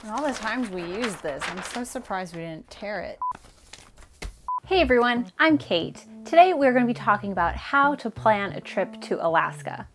And all the times we used this, I'm so surprised we didn't tear it. Hey everyone, I'm Kate. Today we're going to be talking about how to plan a trip to Alaska.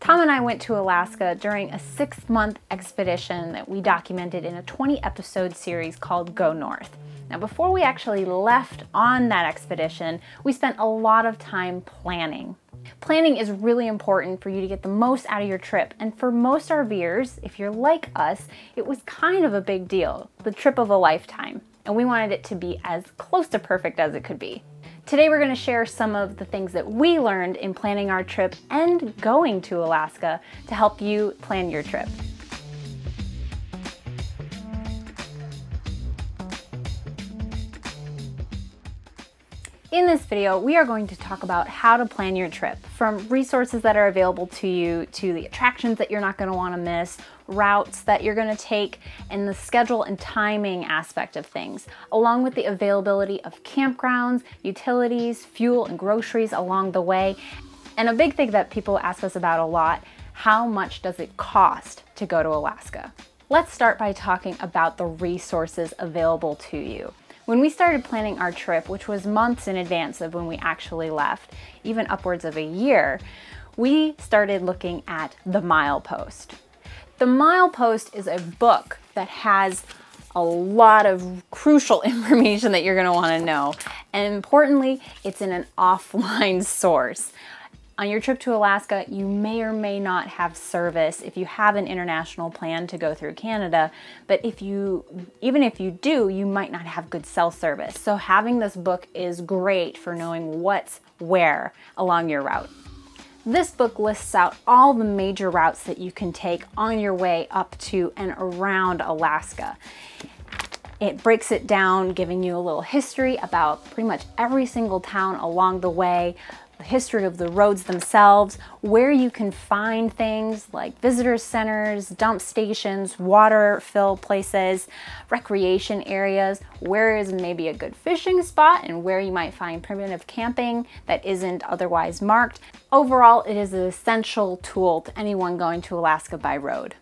Tom and I went to Alaska during a 6-month expedition that we documented in a 20-episode series called Go North. Now, before we actually left on that expedition, we spent a lot of time planning. Planning is really important for you to get the most out of your trip, and for most RVers, if you're like us, it was kind of a big deal, the trip of a lifetime, and we wanted it to be as close to perfect as it could be. Today we're going to share some of the things that we learned in planning our trip and going to Alaska to help you plan your trip. In this video, we are going to talk about how to plan your trip, from resources that are available to you, to the attractions that you're not going to want to miss, routes that you're going to take, and the schedule and timing aspect of things, along with the availability of campgrounds, utilities, fuel, and groceries along the way. And a big thing that people ask us about a lot, how much does it cost to go to Alaska? Let's start by talking about the resources available to you. When we started planning our trip, which was months in advance of when we actually left, even upwards of a year, we started looking at the Milepost. The Milepost is a book that has a lot of crucial information that you're going to want to know. And importantly, it's in an offline source. On your trip to Alaska, you may or may not have service if you have an international plan to go through Canada, but even if you do, you might not have good cell service. So having this book is great for knowing what's where along your route. This book lists out all the major routes that you can take on your way up to and around Alaska. It breaks it down, giving you a little history about pretty much every single town along the way, the history of the roads themselves, where you can find things like visitor centers, dump stations, water fill places, recreation areas, where is maybe a good fishing spot, and where you might find primitive camping that isn't otherwise marked. Overall, it is an essential tool to anyone going to Alaska by road.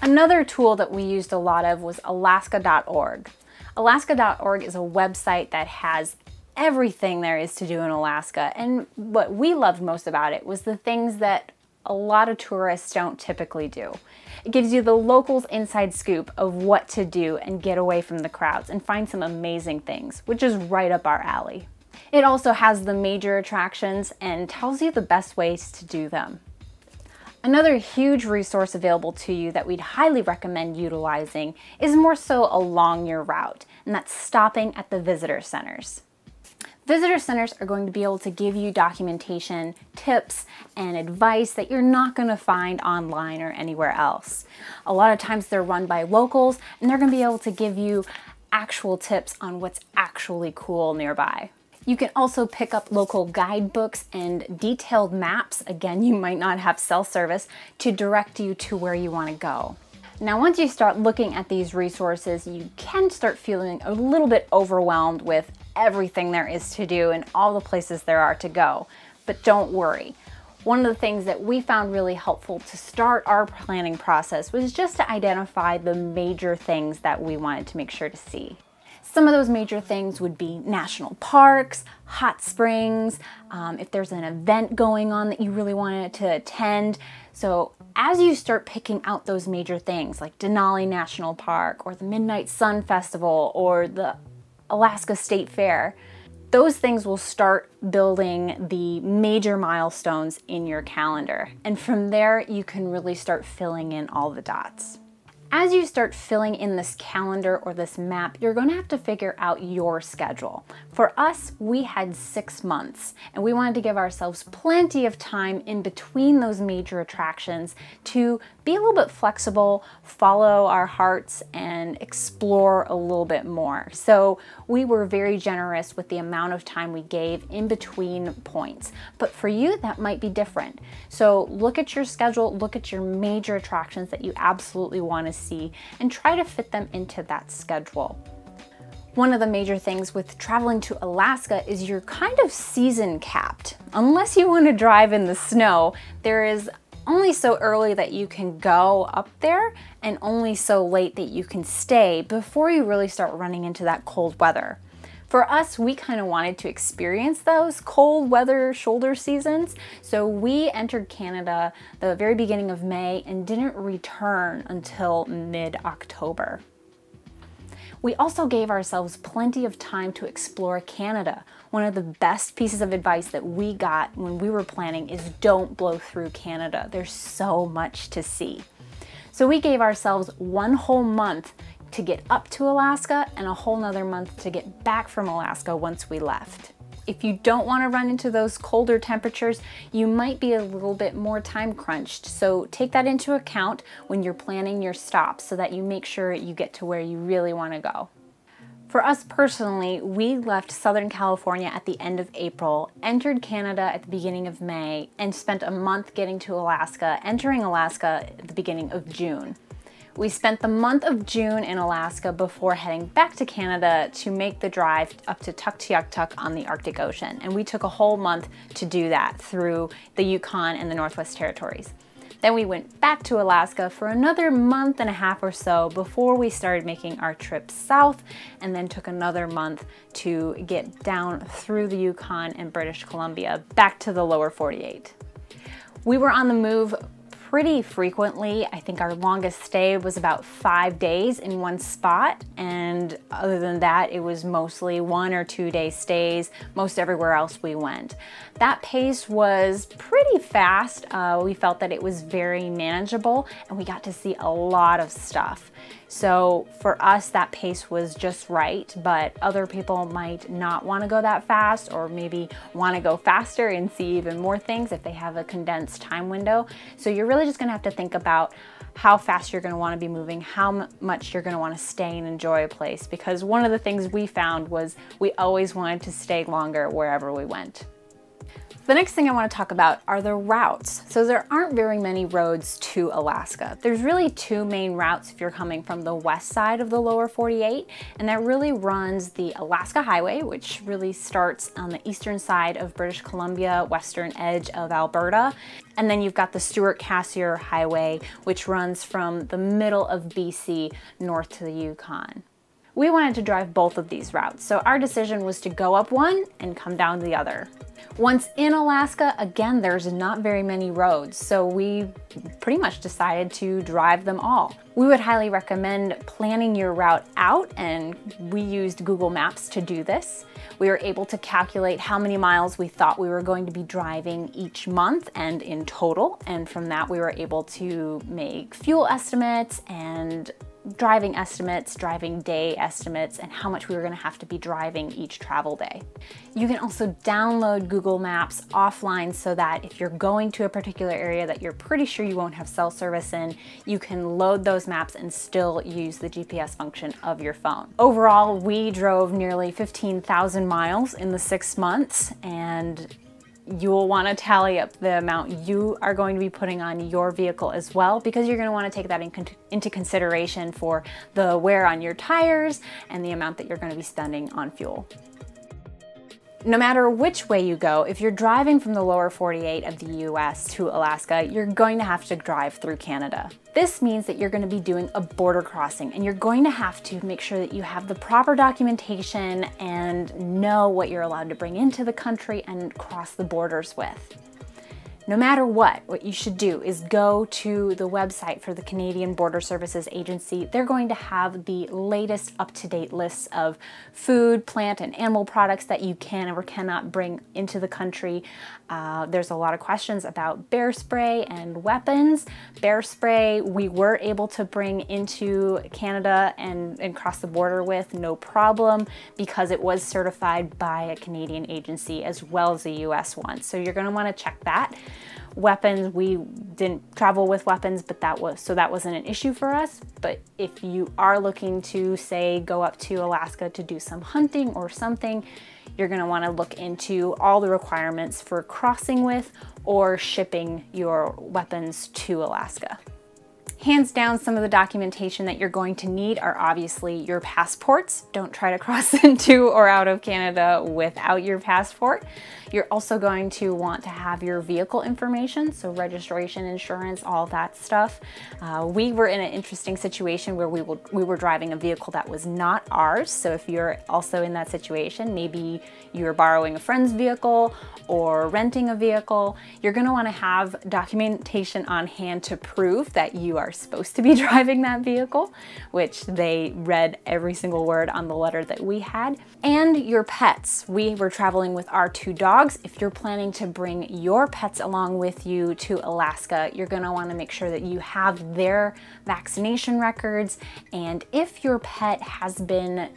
Another tool that we used a lot of was alaska.org. Alaska.org is a website that has everything there is to do in Alaska, and what we loved most about it was the things that a lot of tourists don't typically do. It gives you the locals' inside scoop of what to do and get away from the crowds and find some amazing things, which is right up our alley. It also has the major attractions and tells you the best ways to do them. Another huge resource available to you that we'd highly recommend utilizing is more so along your route, and that's stopping at the visitor centers. Visitor centers are going to be able to give you documentation, tips, and advice that you're not going to find online or anywhere else. A lot of times they're run by locals, and they're going to be able to give you actual tips on what's actually cool nearby. You can also pick up local guidebooks and detailed maps, again, you might not have cell service, to direct you to where you want to go. Now, once you start looking at these resources, you can start feeling a little bit overwhelmed with everything there is to do and all the places there are to go. But don't worry. One of the things that we found really helpful to start our planning process was just to identify the major things that we wanted to make sure to see. Some of those major things would be national parks, hot springs, if there's an event going on that you really wanted to attend. So as you start picking out those major things like Denali National Park or the Midnight Sun Festival or the Alaska State Fair, those things will start building the major milestones in your calendar. And from there, you can really start filling in all the dots. As you start filling in this calendar or this map, you're going to have to figure out your schedule. For us, we had 6 months, and we wanted to give ourselves plenty of time in between those major attractions to be a little bit flexible, follow our hearts, and explore a little bit more. So we were very generous with the amount of time we gave in between points. But for you, that might be different. So look at your schedule, look at your major attractions that you absolutely want to see, and try to fit them into that schedule. One of the major things with traveling to Alaska is you're kind of season capped. Unless you want to drive in the snow, there is only so early that you can go up there and only so late that you can stay before you really start running into that cold weather. For us, we kind of wanted to experience those cold weather shoulder seasons, so we entered Canada the very beginning of May and didn't return until mid-October. We also gave ourselves plenty of time to explore Canada. One of the best pieces of advice that we got when we were planning is don't blow through Canada. There's so much to see. So we gave ourselves one whole month to get up to Alaska and a whole nother month to get back from Alaska once we left. If you don't want to run into those colder temperatures, you might be a little bit more time crunched. So take that into account when you're planning your stops so that you make sure you get to where you really want to go. For us personally, we left Southern California at the end of April, entered Canada at the beginning of May, and spent a month getting to Alaska, entering Alaska at the beginning of June. We spent the month of June in Alaska before heading back to Canada to make the drive up to Tuktoyaktuk on the Arctic Ocean. And we took a whole month to do that through the Yukon and the Northwest Territories. Then we went back to Alaska for another month and a half or so before we started making our trip south, and then took another month to get down through the Yukon and British Columbia back to the lower 48. We were on the move pretty frequently. I think our longest stay was about 5 days in one spot, and other than that it was mostly 1 or 2 day stays most everywhere else we went. That pace was pretty fast. We felt that it was very manageable and we got to see a lot of stuff. So for us, that pace was just right, but other people might not want to go that fast, or maybe want to go faster and see even more things if they have a condensed time window. So you're really just going to have to think about how fast you're going to want to be moving, how much you're going to want to stay and enjoy a place, because one of the things we found was we always wanted to stay longer wherever we went. The next thing I want to talk about are the routes. So there aren't very many roads to Alaska. There's really 2 main routes if you're coming from the west side of the lower 48, and that really runs the Alaska Highway, which really starts on the eastern side of British Columbia, western edge of Alberta. And then you've got the Stewart-Cassiar Highway, which runs from the middle of BC north to the Yukon. We wanted to drive both of these routes, so our decision was to go up one and come down the other. Once in Alaska, again, there's not very many roads, so we pretty much decided to drive them all. We would highly recommend planning your route out, and we used Google Maps to do this. We were able to calculate how many miles we thought we were going to be driving each month and in total, and from that we were able to make fuel estimates and driving estimates, driving day estimates, and how much we were going to have to be driving each travel day. You can also download Google Maps offline so that if you're going to a particular area that you're pretty sure you won't have cell service in, you can load those maps and still use the GPS function of your phone. Overall, we drove nearly 15,000 miles in the 6 months, and you'll want to tally up the amount you are going to be putting on your vehicle as well, because you're going to want to take that into consideration for the wear on your tires and the amount that you're going to be spending on fuel. No matter which way you go, if you're driving from the lower 48 of the US to Alaska, you're going to have to drive through Canada. This means that you're going to be doing a border crossing, and you're going to have to make sure that you have the proper documentation and know what you're allowed to bring into the country and cross the borders with. No matter what you should do is go to the website for the Canadian Border Services Agency. They're going to have the latest up-to-date lists of food, plant, and animal products that you can or cannot bring into the country. There's a lot of questions about bear spray and weapons. Bear spray we were able to bring into Canada and cross the border with no problem, because it was certified by a Canadian agency as well as a US one. So you're going to want to check that. Weapons, we didn't travel with weapons, but that wasn't an issue for us. But if you are looking to, say, go up to Alaska to do some hunting or something, you're going to want to look into all the requirements for crossing with or shipping your weapons to Alaska. Hands down, some of the documentation that you're going to need are obviously your passports. Don't try to cross into or out of Canada without your passport. You're also going to want to have your vehicle information, so registration, insurance, all that stuff. We were in an interesting situation where we were driving a vehicle that was not ours, so if you're also in that situation, maybe you're borrowing a friend's vehicle or renting a vehicle, you're going to want to have documentation on hand to prove that you are supposed to be driving that vehicle, which they read every single word on the letter that we had, and your pets. We were traveling with our 2 dogs. If you're planning to bring your pets along with you to Alaska, you're going to want to make sure that you have their vaccination records, and if your pet has been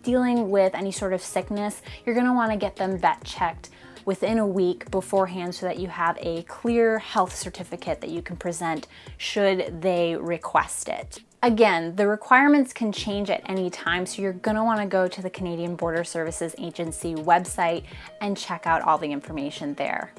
dealing with any sort of sickness, you're going to want to get them vet checked within a week beforehand so that you have a clear health certificate that you can present should they request it. Again, the requirements can change at any time, so you're going to want to go to the Canadian Border Services Agency website and check out all the information there.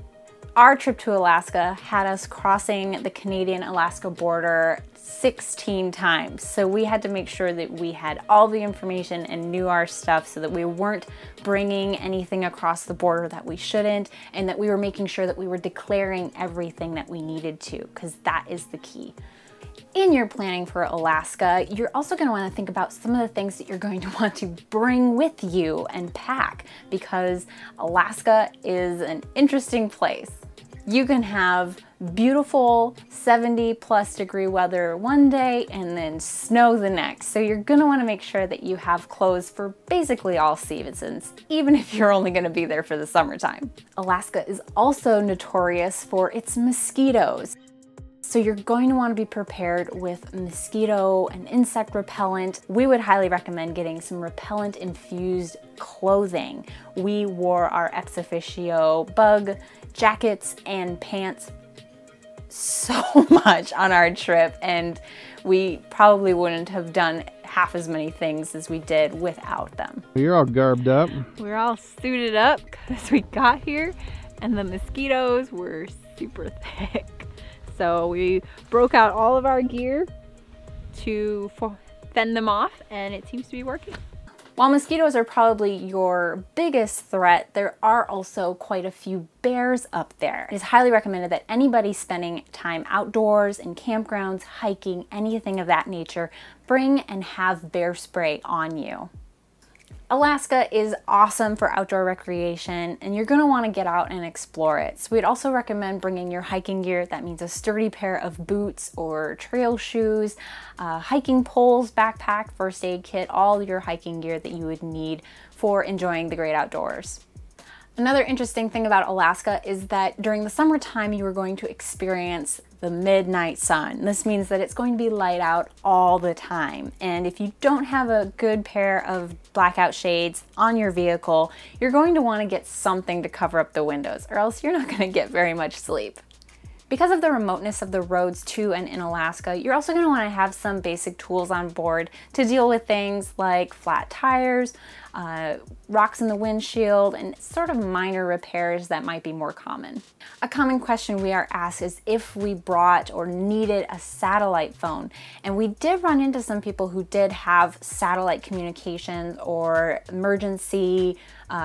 Our trip to Alaska had us crossing the Canadian-Alaska border 16 times. So we had to make sure that we had all the information and knew our stuff so that we weren't bringing anything across the border that we shouldn't, and that we were making sure that we were declaring everything that we needed to, because that is the key. In your planning for Alaska, you're also going to want to think about some of the things that you're going to want to bring with you and pack, because Alaska is an interesting place. You can have beautiful 70+ degree weather one day and then snow the next. So you're going to want to make sure that you have clothes for basically all seasons, even if you're only going to be there for the summertime. Alaska is also notorious for its mosquitoes. So you're going to want to be prepared with mosquito and insect repellent. We would highly recommend getting some repellent infused clothing. We wore our ex officio bug jackets and pants so much on our trip, and we probably wouldn't have done half as many things as we did without them. You're all garbed up. We're all suited up because we got here and the mosquitoes were super thick. So we broke out all of our gear to fend them off, and it seems to be working. While mosquitoes are probably your biggest threat, there are also quite a few bears up there. It is highly recommended that anybody spending time outdoors, in campgrounds, hiking, anything of that nature, bring and have bear spray on you. Alaska is awesome for outdoor recreation, and you're going to want to get out and explore it. So we'd also recommend bringing your hiking gear. That means a sturdy pair of boots or trail shoes, hiking poles, backpack, first aid kit, all your hiking gear that you would need for enjoying the great outdoors. Another interesting thing about Alaska is that during the summertime you are going to experience the midnight sun. This means that it's going to be light out all the time. And if you don't have a good pair of blackout shades on your vehicle, you're going to want to get something to cover up the windows, or else you're not going to get very much sleep. Because of the remoteness of the roads to and in Alaska, you're also going to want to have some basic tools on board to deal with things like flat tires, rocks in the windshield, and sort of minor repairs that might be more common. A common question we are asked is if we brought or needed a satellite phone. And we did run into some people who did have satellite communications or emergency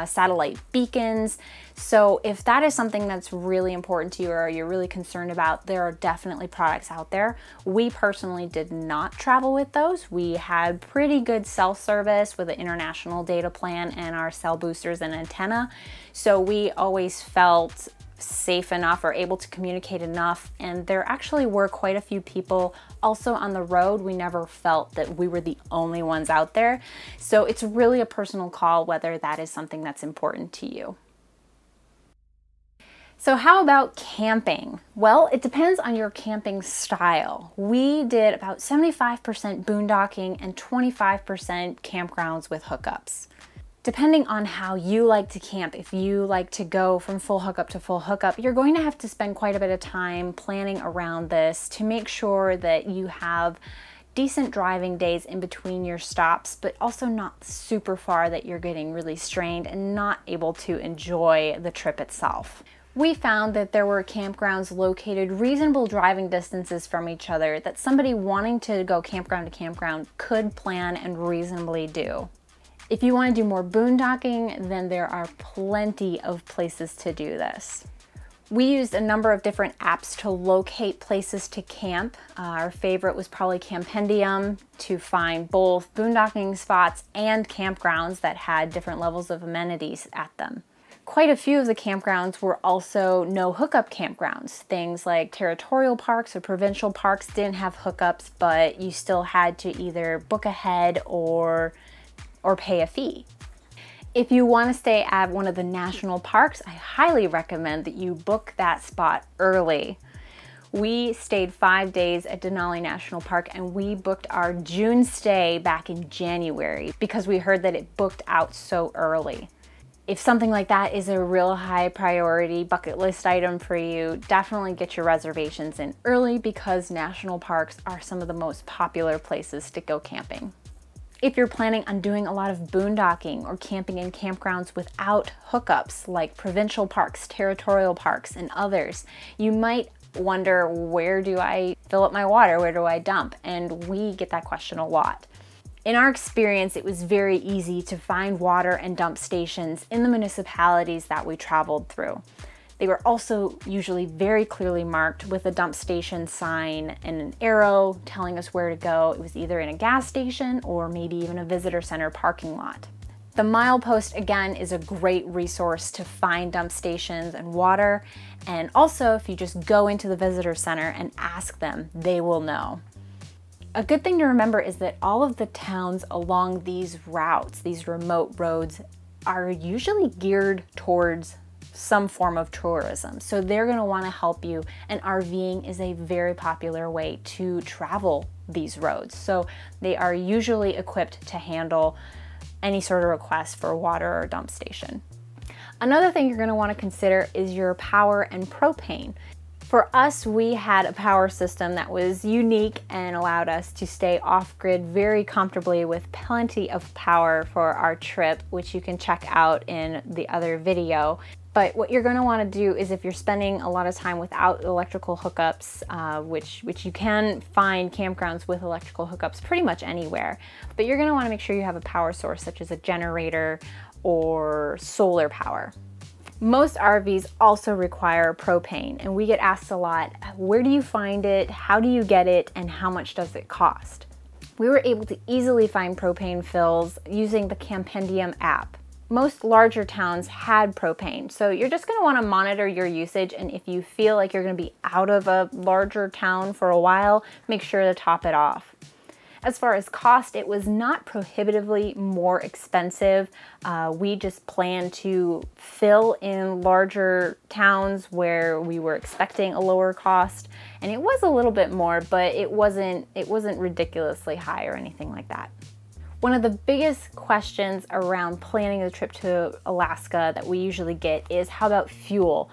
satellite beacons. So if that is something that's really important to you or you're really concerned about, there are definitely products out there. We personally did not travel with those. We had pretty good cell service with an international data plan and our cell boosters and antenna. So we always felt safe enough or able to communicate enough, and there actually were quite a few people also on the road. We never felt that we were the only ones out there. So it's really a personal call whether that is something that's important to you. So how about camping? Well, it depends on your camping style. We did about 75% boondocking and 25% campgrounds with hookups. Depending on how you like to camp, if you like to go from full hookup to full hookup, you're going to have to spend quite a bit of time planning around this to make sure that you have decent driving days in between your stops, but also not super far that you're getting really strained and not able to enjoy the trip itself. We found that there were campgrounds located reasonable driving distances from each other that somebody wanting to go campground to campground could plan and reasonably do. If you want to do more boondocking, then there are plenty of places to do this. We used a number of different apps to locate places to camp. Our favorite was probably Campendium to find both boondocking spots and campgrounds that had different levels of amenities at them. Quite a few of the campgrounds were also no hookup campgrounds. Things like territorial parks or provincial parks didn't have hookups, but you still had to either book ahead or pay a fee. If you want to stay at one of the national parks, I highly recommend that you book that spot early. We stayed 5 days at Denali National Park and we booked our June stay back in January because we heard that it booked out so early. If something like that is a real high priority bucket list item for you, definitely get your reservations in early because national parks are some of the most popular places to go camping. If you're planning on doing a lot of boondocking or camping in campgrounds without hookups like provincial parks, territorial parks, and others, you might wonder, where do I fill up my water? Where do I dump? And we get that question a lot. In our experience, it was very easy to find water and dump stations in the municipalities that we traveled through. They were also usually very clearly marked with a dump station sign and an arrow telling us where to go. It was either in a gas station or maybe even a visitor center parking lot. The milepost, again, is a great resource to find dump stations and water. And also, if you just go into the visitor center and ask them, they will know. A good thing to remember is that all of the towns along these routes, these remote roads, are usually geared towards some form of tourism. So they're going to want to help you, and RVing is a very popular way to travel these roads. So they are usually equipped to handle any sort of request for water or dump station. Another thing you're going to want to consider is your power and propane. For us, we had a power system that was unique and allowed us to stay off-grid very comfortably with plenty of power for our trip, which you can check out in the other video. But what you're going to want to do is, if you're spending a lot of time without electrical hookups, which you can find campgrounds with electrical hookups pretty much anywhere, but you're going to want to make sure you have a power source such as a generator or solar power. Most RVs also require propane, and we get asked a lot, where do you find it, how do you get it, and how much does it cost? We were able to easily find propane fills using the Campendium app. Most larger towns had propane, so you're just going to want to monitor your usage, and if you feel like you're going to be out of a larger town for a while, make sure to top it off. As far as cost, it was not prohibitively more expensive. We just planned to fill in larger towns where we were expecting a lower cost, and it was a little bit more, but it wasn't ridiculously high or anything like that. One of the biggest questions around planning a trip to Alaska that we usually get is, how about fuel?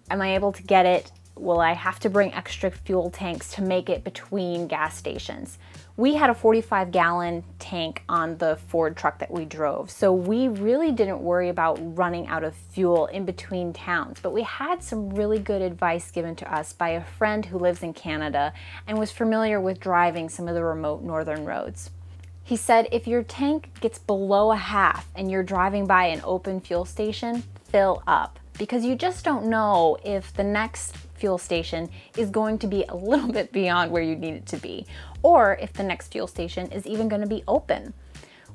Am I able to get it? Will I have to bring extra fuel tanks to make it between gas stations? We had a 45-gallon tank on the Ford truck that we drove, so we really didn't worry about running out of fuel in between towns, but we had some really good advice given to us by a friend who lives in Canada and was familiar with driving some of the remote northern roads. He said, if your tank gets below a half and you're driving by an open fuel station, fill up, because you just don't know if the next fuel station is going to be a little bit beyond where you need it to be, or if the next fuel station is even going to be open.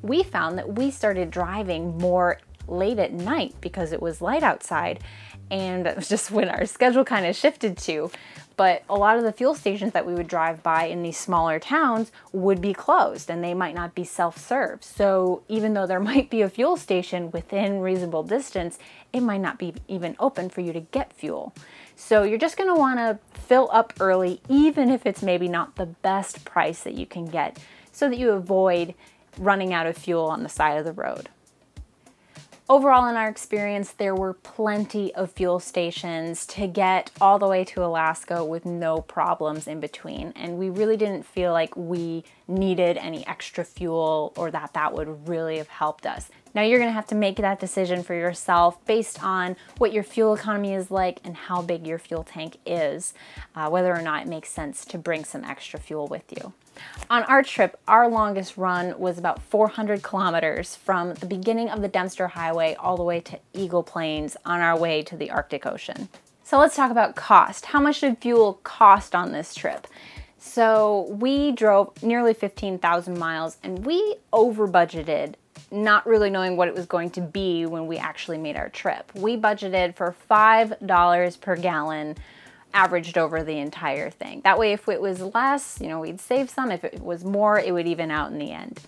We found that we started driving more late at night because it was light outside, and that was just when our schedule kind of shifted to. But a lot of the fuel stations that we would drive by in these smaller towns would be closed, and they might not be self-serve. So even though there might be a fuel station within reasonable distance, it might not be even open for you to get fuel. So you're just going to want to fill up early, even if it's maybe not the best price that you can get, so that you avoid running out of fuel on the side of the road. Overall, in our experience, there were plenty of fuel stations to get all the way to Alaska with no problems in between, and we really didn't feel like we needed any extra fuel or that would really have helped us. Now you're gonna have to make that decision for yourself based on what your fuel economy is like and how big your fuel tank is, whether or not it makes sense to bring some extra fuel with you. On our trip, our longest run was about 400 kilometers from the beginning of the Dempster Highway all the way to Eagle Plains on our way to the Arctic Ocean. So let's talk about cost. How much did fuel cost on this trip? So we drove nearly 15,000 miles and we over budgeted, not really knowing what it was going to be when we actually made our trip. We budgeted for $5 per gallon averaged over the entire thing. That way, if it was less, you know, we'd save some. If it was more, it would even out in the end.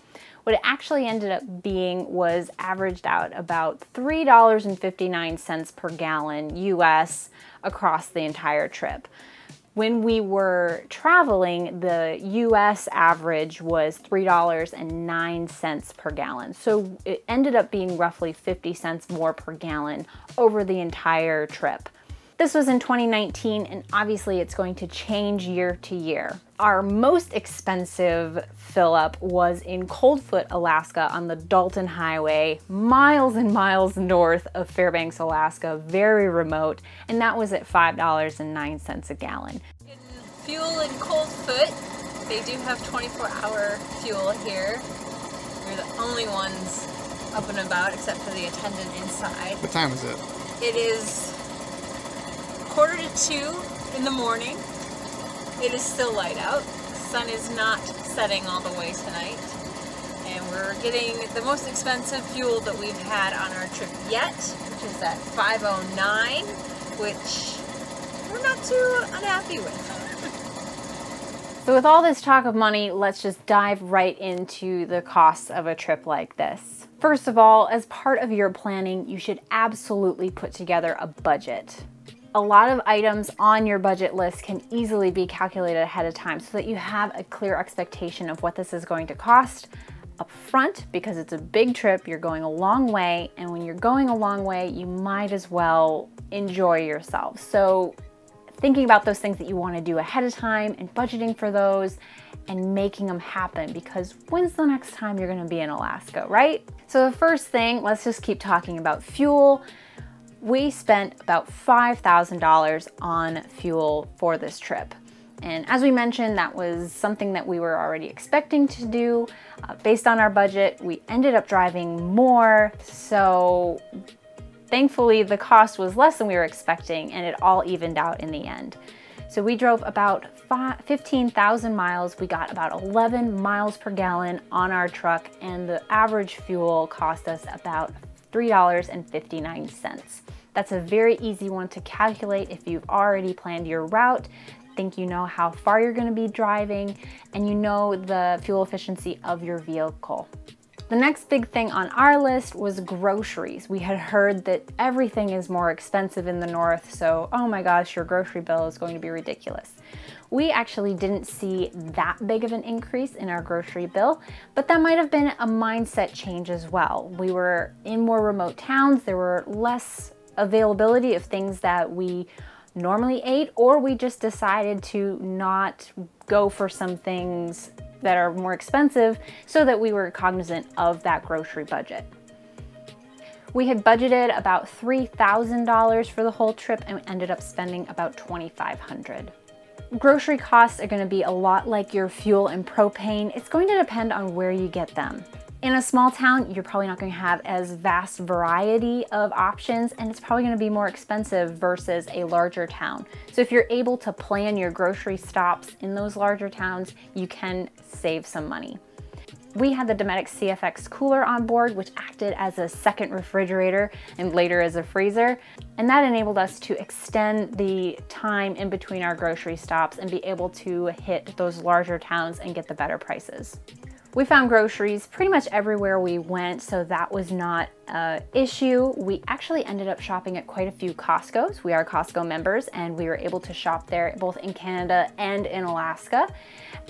What it actually ended up being was averaged out about $3.59 per gallon US across the entire trip. When we were traveling, the US average was $3.09 per gallon. So it ended up being roughly 50 cents more per gallon over the entire trip. This was in 2019, and obviously it's going to change year to year. Our most expensive fill-up was in Coldfoot, Alaska on the Dalton Highway, miles and miles north of Fairbanks, Alaska, very remote, and that was at $5.09 a gallon. In fuel in Coldfoot, they do have 24-hour fuel here. We're the only ones up and about except for the attendant inside. What time is it? It is 1:45 in the morning. It is still light out. The sun is not setting all the way tonight. And we're getting the most expensive fuel that we've had on our trip yet, which is at $5.09, which we're not too unhappy with. So with all this talk of money, let's just dive right into the costs of a trip like this. First of all, as part of your planning, you should absolutely put together a budget. A lot of items on your budget list can easily be calculated ahead of time so that you have a clear expectation of what this is going to cost up front, because it's a big trip, you're going a long way, and when you're going a long way, you might as well enjoy yourself. So thinking about those things that you want to do ahead of time and budgeting for those and making them happen, because when's the next time you're going to be in Alaska, right? So the first thing, let's just keep talking about fuel. We spent about $5,000 on fuel for this trip. And as we mentioned, that was something that we were already expecting to do. Based on our budget, we ended up driving more. So thankfully, the cost was less than we were expecting, and it all evened out in the end. So we drove about 15,000 miles. We got about 11 miles per gallon on our truck, and the average fuel cost us about $3.59. That's a very easy one to calculate if you've already planned your route, think you know how far you're going to be driving, and you know the fuel efficiency of your vehicle. The next big thing on our list was groceries. We had heard that everything is more expensive in the north, so oh my gosh, your grocery bill is going to be ridiculous. We actually didn't see that big of an increase in our grocery bill, but that might have been a mindset change as well. We were in more remote towns, there were less availability of things that we normally ate, or we just decided to not go for some things that are more expensive so that we were cognizant of that grocery budget. We had budgeted about $3,000 for the whole trip and ended up spending about $2,500. Grocery costs are going to be a lot like your fuel and propane. It's going to depend on where you get them. In a small town, you're probably not going to have as vast variety of options, and it's probably going to be more expensive versus a larger town. So if you're able to plan your grocery stops in those larger towns, you can save some money. We had the Dometic CFX cooler on board, which acted as a second refrigerator and later as a freezer. And that enabled us to extend the time in between our grocery stops and be able to hit those larger towns and get the better prices. We found groceries pretty much everywhere we went, so that was not an issue. We actually ended up shopping at quite a few Costco's. We are Costco members, and we were able to shop there both in Canada and in Alaska.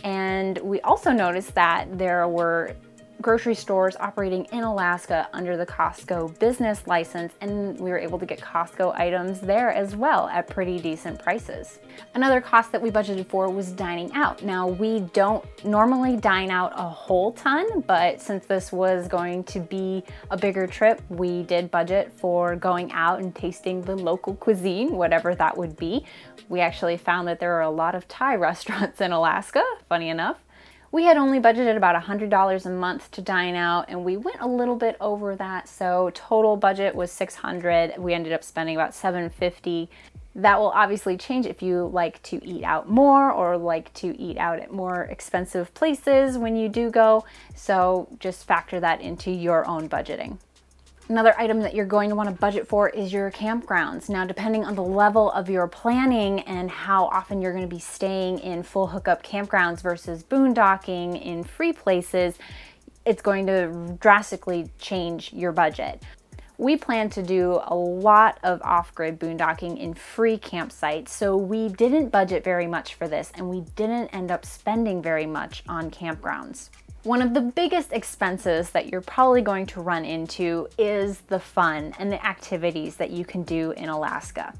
And we also noticed that there were grocery stores operating in Alaska under the Costco business license, and we were able to get Costco items there as well at pretty decent prices. Another cost that we budgeted for was dining out. Now, we don't normally dine out a whole ton, but since this was going to be a bigger trip, we did budget for going out and tasting the local cuisine, whatever that would be. We actually found that there are a lot of Thai restaurants in Alaska, funny enough. We had only budgeted about $100 a month to dine out, and we went a little bit over that, so total budget was $600. We ended up spending about $750. That will obviously change if you like to eat out more or like to eat out at more expensive places when you do go, so just factor that into your own budgeting. Another item that you're going to want to budget for is your campgrounds. Now, depending on the level of your planning and how often you're going to be staying in full hookup campgrounds versus boondocking in free places, it's going to drastically change your budget. We plan to do a lot of off-grid boondocking in free campsites, so we didn't budget very much for this, and we didn't end up spending very much on campgrounds. One of the biggest expenses that you're probably going to run into is the fun and the activities that you can do in Alaska.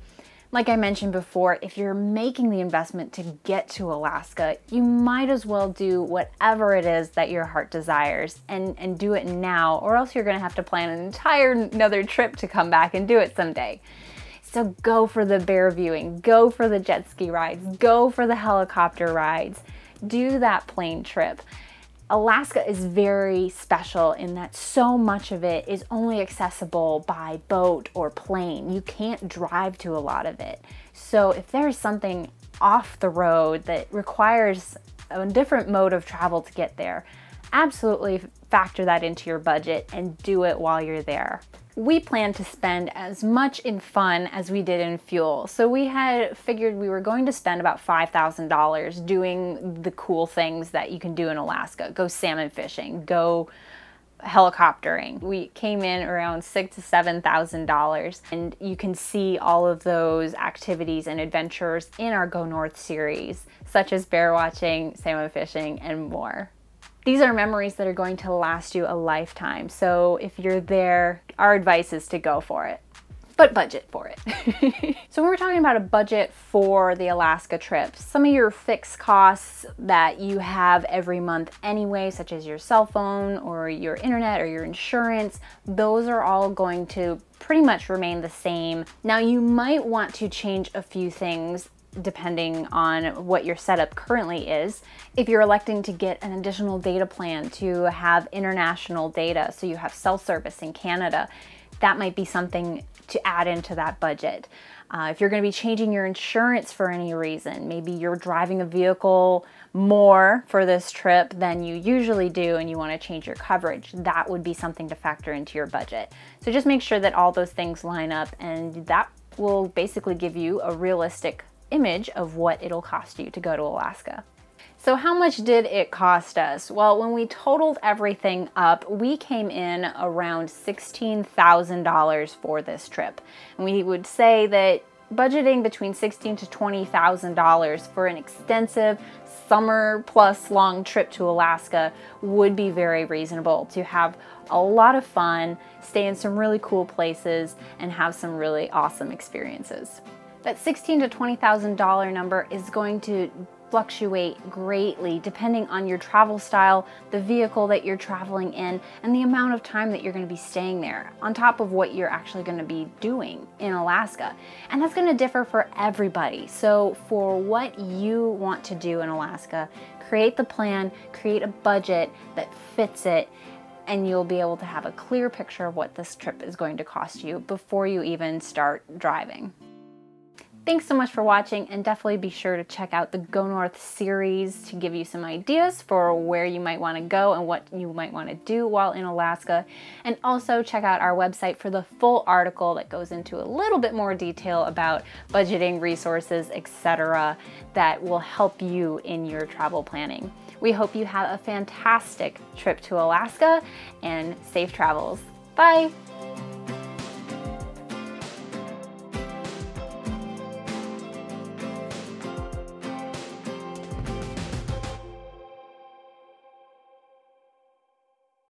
Like I mentioned before, if you're making the investment to get to Alaska, you might as well do whatever it is that your heart desires and do it now, or else you're gonna have to plan an entire another trip to come back and do it someday. So go for the bear viewing, go for the jet ski rides, go for the helicopter rides, do that plane trip. Alaska is very special in that so much of it is only accessible by boat or plane. You can't drive to a lot of it. So if there's something off the road that requires a different mode of travel to get there, absolutely factor that into your budget and do it while you're there. We plan to spend as much in fun as we did in fuel. So we had figured we were going to spend about $5,000 doing the cool things that you can do in Alaska. Go salmon fishing, go helicoptering. We came in around $6,000 to $7,000, and you can see all of those activities and adventures in our Go North series, such as bear watching, salmon fishing, and more. These are memories that are going to last you a lifetime. So if you're there, our advice is to go for it, but budget for it. So when we're talking about a budget for the Alaska trip, some of your fixed costs that you have every month anyway, such as your cell phone or your internet or your insurance, those are all going to pretty much remain the same. Now, you might want to change a few things depending on what your setup currently is. If you're electing to get an additional data plan to have international data, so you have cell service in Canada, that might be something to add into that budget. If you're going to be changing your insurance for any reason, maybe you're driving a vehicle more for this trip than you usually do and you want to change your coverage, that would be something to factor into your budget. So just make sure that all those things line up, and that will basically give you a realistic image of what it'll cost you to go to Alaska. So how much did it cost us? Well, when we totaled everything up, we came in around $16,000 for this trip. And we would say that budgeting between $16,000 to $20,000 for an extensive summer plus long trip to Alaska would be very reasonable to have a lot of fun, stay in some really cool places, and have some really awesome experiences. That $16,000 to $20,000 number is going to fluctuate greatly depending on your travel style, the vehicle that you're traveling in, and the amount of time that you're going to be staying there, on top of what you're actually going to be doing in Alaska. And that's going to differ for everybody. So for what you want to do in Alaska, create the plan, create a budget that fits it, and you'll be able to have a clear picture of what this trip is going to cost you before you even start driving. Thanks so much for watching, and definitely be sure to check out the Go North series to give you some ideas for where you might want to go and what you might want to do while in Alaska. And also check out our website for the full article that goes into a little bit more detail about budgeting, resources, etc. that will help you in your travel planning. We hope you have a fantastic trip to Alaska and safe travels. Bye!